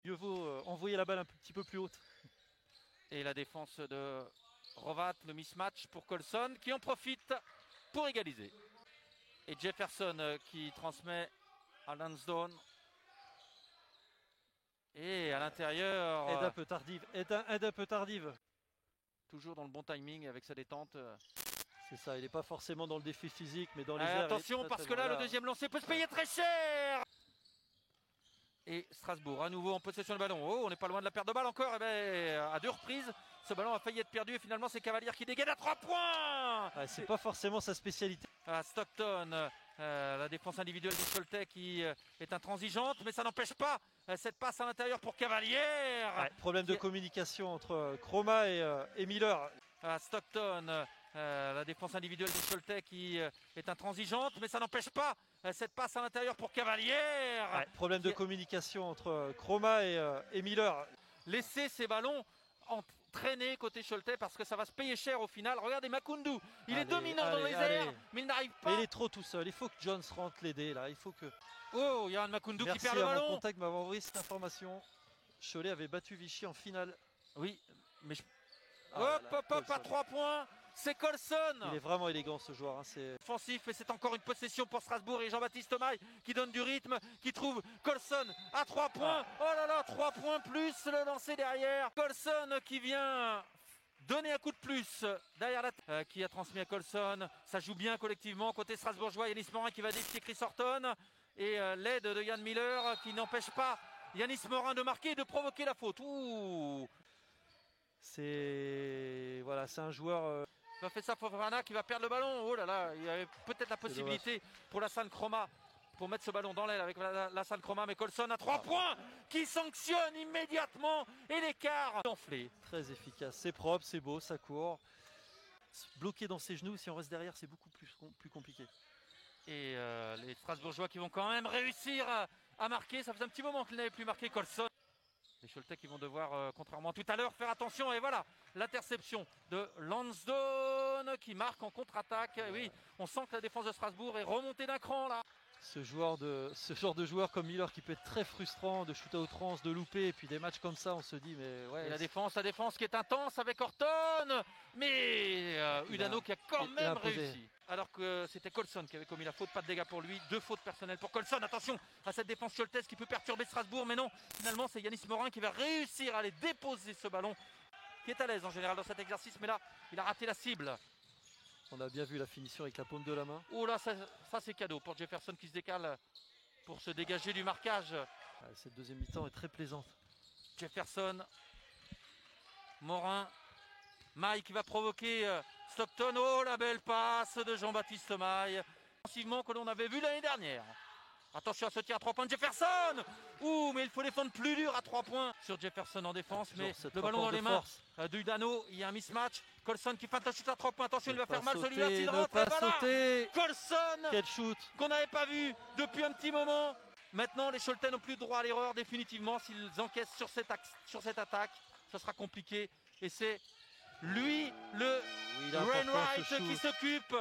Mieux vaut envoyer la balle un petit peu plus haute. Et la défense de Hrovat, le mismatch pour Colson qui en profite pour égaliser. Et Jefferson qui transmet à Lansdowne. Et à l'intérieur, Aide un peu tardive. toujours dans le bon timing avec sa détente. C'est ça, il n'est pas forcément dans le défi physique, mais dans les airs. Attention, parce que là, le deuxième lancer peut se payer très cher. Et Strasbourg, à nouveau en possession du ballon. Oh, on n'est pas loin de la perte de balle encore. Eh bien, à 2 reprises, ce ballon a failli être perdu. Et finalement, c'est Cavalier qui dégaine à 3 points. Ouais, c'est pas forcément sa spécialité. À Stockton, la défense individuelle du Choletais qui est intransigeante, mais ça n'empêche pas cette passe à l'intérieur pour Cavalier. Ouais, problème de communication entre Chroma et Miller. À Stockton, la défense individuelle du Choletais qui est intransigeante, mais ça n'empêche pas cette passe à l'intérieur pour Cavalier. Ouais, problème de communication entre Chroma et Miller. Laisser ces ballons entraîner côté Choletais parce que ça va se payer cher au final. Regardez Makoundou, il est dominant dans les airs, mais il n'arrive pas. Mais il est trop tout seul, il faut que Jones rentre l'aider là, il faut que... Oh, Yann Makoundou qui perd le Merci à ballon. mon contact m'avoir envoyé cette information. Cholet avait battu Vichy en finale. Oui, mais hop, à 3 points, c'est Colson. Il est vraiment élégant ce joueur. C'est offensif, mais c'est encore une possession pour Strasbourg et Jean-Baptiste Maille qui donne du rythme, qui trouve Colson à 3 points. Oh là là, 3 points plus le lancer derrière. Colson qui vient donner un coup de plus derrière la qui a transmis à Colson. Ça joue bien collectivement côté strasbourgeois. Yanis Morin qui va défier Chris Horton et l'aide de Yann Miller qui n'empêche pas Yanis Morin de marquer et de provoquer la faute. C'est un joueur. Va faire ça Fofana qui va perdre le ballon. Oh là là, il y avait peut-être la possibilité pour Lassane Chroma pour mettre ce ballon dans l'aile avec Lassane Chroma, mais Colson à 3 points qui sanctionne immédiatement et l'écart enflé. Très efficace, c'est propre, c'est beau, ça court. Bloqué dans ses genoux, si on reste derrière, c'est beaucoup plus compliqué. Et les Strasbourgeois qui vont quand même réussir à marquer. Ça faisait un petit moment qu'ils n'avaient plus marqué Colson. Les Choletais qui vont devoir, contrairement à tout à l'heure, faire attention. Et voilà, l'interception de Lansdowne qui marque en contre-attaque. Et oui, on sent que la défense de Strasbourg est remontée d'un cran là. Ce genre de joueur comme Miller qui peut être très frustrant, de shooter à outrance, de louper, et puis des matchs comme ça, on se dit mais ouais. Et la défense qui est intense avec Horton, mais Udano qui a quand même réussi. Alors que c'était Colson qui avait commis la faute, pas de dégâts pour lui, 2 fautes personnelles pour Colson. Attention à cette défense choletaise qui peut perturber Strasbourg, mais non, finalement c'est Yanis Morin qui va réussir à aller déposer ce ballon, qui est à l'aise en général dans cet exercice, mais là il a raté la cible. On a bien vu la finition avec la paume de la main. Oh là, ça c'est cadeau pour Jefferson qui se décale pour se dégager du marquage. Cette deuxième mi-temps est très plaisante. Jefferson, Morin, Maille qui va provoquer Stockton. Oh la belle passe de Jean-Baptiste Maille. Offensivement que l'on avait vu l'année dernière. Attention à ce tir à 3 points de Jefferson. Mais il faut défendre plus dur à 3 points sur Jefferson en défense. Mais le ballon dans les mains d'Udano. Il y a un mismatch. Colson qui feinte un shoot à 3 points. Attention, il va faire mal celui-là s'il rentre. Et voilà, Colson, quel shoot qu'on n'avait pas vu depuis un petit moment. Maintenant, les Choletais n'ont plus droit à l'erreur définitivement. S'ils encaissent sur cette attaque, ça sera compliqué. Et c'est lui, le Wainwright, qui s'occupe